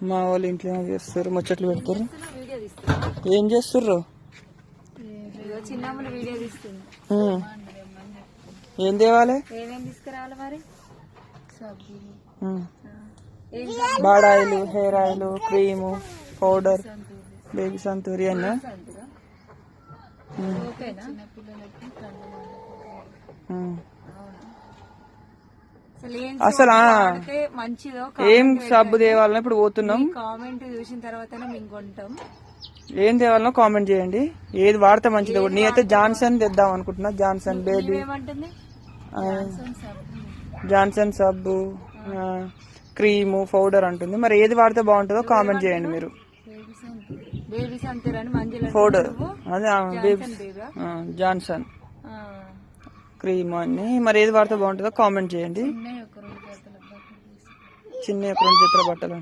మా వాళ్ళు ఇంట్లో ఏం చేస్తారు, ముచ్చట్లు పెడతారు. ఏం చేస్తుర్రు? చిన్నమ్మని వీడియో తీస్తుంది. ఏం తేవాలి? ఏమేమి తీసుకురావాలి మరి? బాడాయిలు, hair oil, cream, powder, baby సంతూరి అన్న. అసలు మంచిదో ఏం సబ్బు తేవాలన్నా ఇప్పుడు పోతున్నాం. కామెంట్ చూసిన తర్వాత మేము కొంటాం. ఏం తేవాలనో కామెంట్ చేయండి. ఏది వాడితే మంచిది. నేనైతే జాన్సన్ తెద్దాం అనుకుంటున్నా. జాన్సన్ బేబీ, జాన్సన్ సబ్బు, క్రీము, పౌడర్ అంటుంది. మరి ఏది వాడితే బాగుంటుందో కామెంట్ చేయండి మీరు. పౌడర్ అదే బేబీ జాన్సన్ క్రీమ్ అన్ని. మరి ఏది వాడితే బాగుంటుందో కామెంట్ చేయండి. చిన్న 2 జతల బట్టలు.